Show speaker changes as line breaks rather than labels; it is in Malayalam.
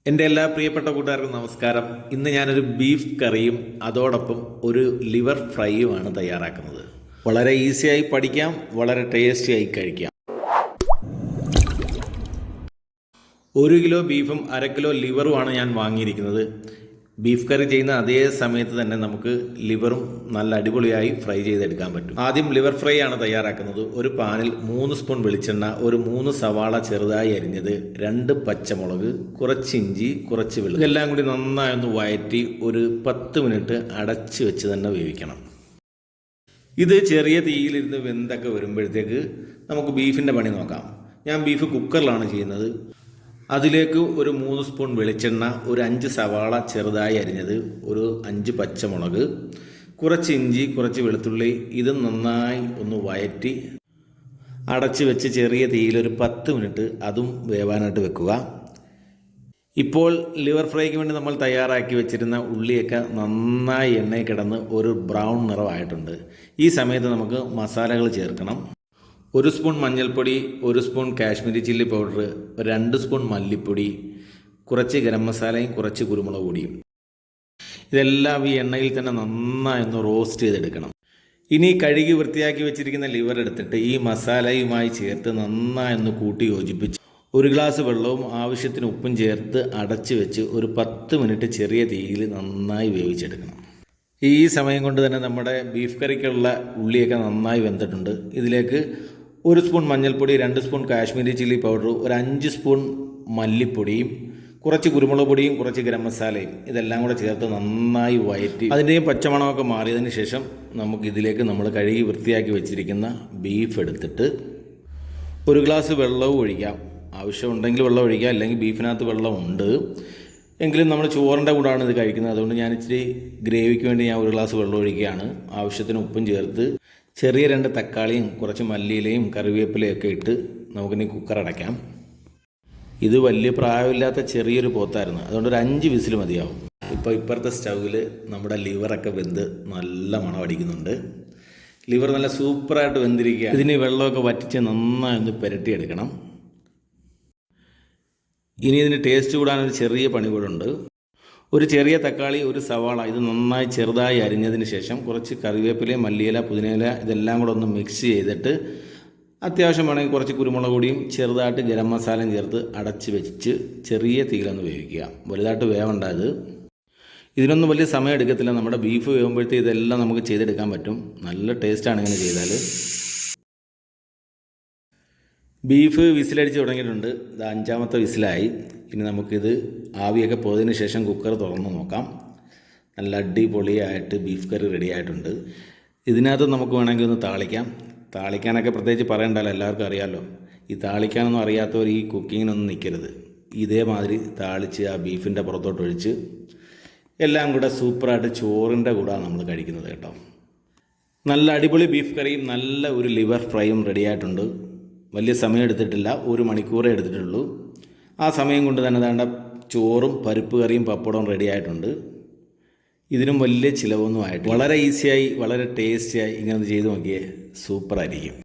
എൻ്റെ എല്ലാ പ്രിയപ്പെട്ട കൂട്ടുകാർക്കും നമസ്കാരം. ഇന്ന് ഞാനൊരു ബീഫ് കറിയും അതോടൊപ്പം ഒരു ലിവർ ഫ്രൈയുമാണ് തയ്യാറാക്കുന്നത്. വളരെ ഈസിയായി പഠിക്കാം, വളരെ ടേസ്റ്റിയായി കഴിക്കാം. 1 കിലോ ബീഫും 1/2 കിലോ ലിവറുമാണ് ഞാൻ വാങ്ങിയിരിക്കുന്നത്. ബീഫ് കറി ചെയ്യുന്ന അതേ സമയത്ത് തന്നെ നമുക്ക് ലിവറും നല്ല അടിപൊളിയായി ഫ്രൈ ചെയ്തെടുക്കാൻ പറ്റും. ആദ്യം ലിവർ ഫ്രൈ ആണ് തയ്യാറാക്കുന്നത്. ഒരു പാനിൽ 3 സ്പൂൺ വെളിച്ചെണ്ണ, ഒരു 3 സവാള ചെറുതായി അരിഞ്ഞത്, 2 പച്ചമുളക്, കുറച്ച് ഇഞ്ചി, കുറച്ച് വെള്ളം, ഇതെല്ലാം കൂടി നന്നായി ഒന്ന് വഴറ്റി ഒരു 10 മിനിറ്റ് അടച്ച് വെച്ച് തന്നെ വേവിക്കണം. ഇത് ചെറിയ തീയിലിരുന്ന് വെന്തൊക്കെ വരുമ്പോഴത്തേക്ക് നമുക്ക് ബീഫിൻ്റെ പണി നോക്കാം. ഞാൻ ബീഫ് കുക്കറിലാണ് ചെയ്യുന്നത്. അതിലേക്ക് ഒരു 3 സ്പൂൺ വെളിച്ചെണ്ണ, ഒരു 5 സവാള ചെറുതായി അരിഞ്ഞത്, ഒരു 5 പച്ചമുളക്, കുറച്ച് ഇഞ്ചി, കുറച്ച് വെളുത്തുള്ളി, ഇത് നന്നായി ഒന്ന് വഴറ്റി അടച്ച് വെച്ച് ചെറിയ തീയിൽ ഒരു 10 മിനിറ്റ് അതും വേവാനായിട്ട് വെക്കുക. ഇപ്പോൾ ലിവർ ഫ്രൈക്ക് വേണ്ടി നമ്മൾ തയ്യാറാക്കി വെച്ചിരുന്ന ഉള്ളിയൊക്കെ നന്നായി എണ്ണയിൽ കിടന്ന് ഒരു ബ്രൗൺ നിറമായിട്ടുണ്ട്. ഈ സമയത്ത് നമുക്ക് മസാലകൾ ചേർക്കണം. 1 സ്പൂൺ മഞ്ഞൾപ്പൊടി, 1 spoon Kashmiri chilli powder, 2 spoon മല്ലിപ്പൊടി, കുറച്ച് ഗരം മസാലയും കുറച്ച് കുരുമുളക് പൊടിയും. ഇതെല്ലാം ഈ എണ്ണയിൽ തന്നെ നന്നായി ഒന്ന് റോസ്റ്റ് ചെയ്തെടുക്കണം. ഇനി കഴുകി വൃത്തിയാക്കി വെച്ചിരിക്കുന്ന ലിവർ എടുത്തിട്ട് ഈ മസാലയുമായി ചേർത്ത് നന്നായി ഒന്ന് കൂട്ടി യോജിപ്പിച്ച് 1 ഗ്ലാസ് വെള്ളവും ആവശ്യത്തിന് ഉപ്പും ചേർത്ത് അടച്ച് വെച്ച് ഒരു 10 മിനിറ്റ് ചെറിയ തീയിൽ നന്നായി വേവിച്ചെടുക്കണം. ഈ സമയം കൊണ്ട് തന്നെ നമ്മുടെ ബീഫ് കറിക്കുള്ള ഉള്ളിയൊക്കെ നന്നായി വെന്തിട്ടുണ്ട്. ഇതിലേക്ക് 1 സ്പൂൺ മഞ്ഞൾപ്പൊടി, 2 സ്പൂൺ കാശ്മീരി ചില്ലി പൗഡർ, ഒരു 5 സ്പൂൺ മല്ലിപ്പൊടിയും, കുറച്ച് കുരുമുളക് പൊടിയും, കുറച്ച് ഗരം മസാലയും, ഇതെല്ലാം കൂടെ ചേർത്ത് നന്നായി വഴറ്റി അതിൻ്റെയും പച്ചമണമൊക്കെ മാറിയതിന് ശേഷം നമുക്കിതിലേക്ക് നമ്മൾ കഴുകി വൃത്തിയാക്കി വെച്ചിരിക്കുന്ന ബീഫ് എടുത്തിട്ട് 1 ഗ്ലാസ് വെള്ളവും ഒഴിക്കാം. ആവശ്യമുണ്ടെങ്കിൽ വെള്ളം ഒഴിക്കാം, അല്ലെങ്കിൽ ബീഫിനകത്ത് വെള്ളമുണ്ട് എങ്കിലും നമ്മൾ ചോറിൻ്റെ കൂടാണ് ഇത് കഴിക്കുന്നത്. അതുകൊണ്ട് ഞാൻ ഇച്ചിരി ഗ്രേവിക്ക് വേണ്ടി ഞാൻ 1 ഗ്ലാസ് വെള്ളം ഒഴിക്കുകയാണ്. ആവശ്യത്തിന് ഉപ്പും ചേർത്ത് ചെറിയ 2 തക്കാളിയും കുറച്ച് മല്ലിയിലയും കറിവേപ്പിലയൊക്കെ ഇട്ട് നമുക്കിനി കുക്കർ അടയ്ക്കാം. ഇത് വലിയ പ്രായമില്ലാത്ത ചെറിയൊരു പോത്തായിരുന്നു, അതുകൊണ്ട് ഒരു 5 വിസിൽ മതിയാവും. ഇപ്പോൾ ഇപ്പുറത്തെ സ്റ്റൗവിൽ നമ്മുടെ ലിവറൊക്കെ വെന്ത് നല്ല മണം അടിക്കുന്നുണ്ട്. ലിവർ നല്ല സൂപ്പറായിട്ട് വെന്തിരിക്കുക. ഇതിന് വെള്ളമൊക്കെ വറ്റിച്ച് നന്നായി ഒന്ന് പുരട്ടിയെടുക്കണം. ഇനി ഇതിന് ടേസ്റ്റ് കൂടാനൊരു ചെറിയ പണി കൂടെ ഉണ്ട്. ഒരു ചെറിയ തക്കാളി, ഒരു സവാള, ഇത് നന്നായി ചെറുതായി അരിഞ്ഞതിന് ശേഷം കുറച്ച് കറിവേപ്പില, മല്ലിയില, പുതിനയില, ഇതെല്ലാം കൂടെ ഒന്ന് മിക്സ് ചെയ്തിട്ട് അത്യാവശ്യം വേണമെങ്കിൽ കുറച്ച് കുരുമുളക് പൊടിയും ചെറുതായിട്ട് ഗരം മസാലയും ചേർത്ത് അടച്ച് വെച്ച് ചെറിയ തീയിലൊന്ന് വേവിക്കുക. വലുതായിട്ട് വേവണ്ട. ഇതിനൊന്നും വലിയ സമയം എടുക്കത്തില്ല. നമ്മുടെ ബീഫ് വേവുമ്പോഴത്തേക്ക് ഇതെല്ലാം നമുക്ക് ചെയ്തെടുക്കാൻ പറ്റും. നല്ല ടേസ്റ്റാണ് ഇങ്ങനെ ചെയ്താൽ. ബീഫ് വിസിലടിച്ച് തുടങ്ങിയിട്ടുണ്ട്. ഇത് 5ാമത്തെ വിസിലായി. ഇനി നമുക്കിത് ആവിയൊക്കെ പോയതിന് ശേഷം കുക്കർ തുറന്ന് നോക്കാം. നല്ല അടിപൊളിയായിട്ട് ബീഫ് കറി റെഡി ആയിട്ടുണ്ട്. ഇതിനകത്ത് നമുക്ക് വേണമെങ്കിൽ ഒന്ന് താളിക്കാം. താളിക്കാനൊക്കെ പ്രത്യേകിച്ച് പറയണ്ടല്ലോ, എല്ലാവർക്കും അറിയാമല്ലോ. ഈ താളിക്കാനൊന്നും അറിയാത്തവർ ഈ കുക്കിങ്ങിനൊന്നും നിൽക്കരുത്. ഇതേമാതിരി താളിച്ച് ആ ബീഫിൻ്റെ പുറത്തോട്ടൊഴിച്ച് എല്ലാം കൂടെ സൂപ്പറായിട്ട് ചോറിൻ്റെ കൂടെ നമ്മൾ കഴിക്കുന്നത് കേട്ടോ. നല്ല അടിപൊളി ബീഫ് കറിയും നല്ല ഒരു ലിവർ ഫ്രൈയും റെഡി ആയിട്ടുണ്ട്. വലിയ സമയം എടുത്തിട്ടില്ല, 1 മണിക്കൂറേ എടുത്തിട്ടുള്ളൂ. ആ സമയം കൊണ്ട് തന്നെ വേണ്ട ചോറും പരിപ്പ് കറിയും പപ്പടവും റെഡി ആയിട്ടുണ്ട്. ഇതിനും വലിയ ചിലവൊന്നും ആയിട്ട് വളരെ ഈസിയായി വളരെ ടേസ്റ്റിയായി ഇങ്ങനെ ചെയ്ത് നോക്കിയേ സൂപ്പറായിരിക്കും.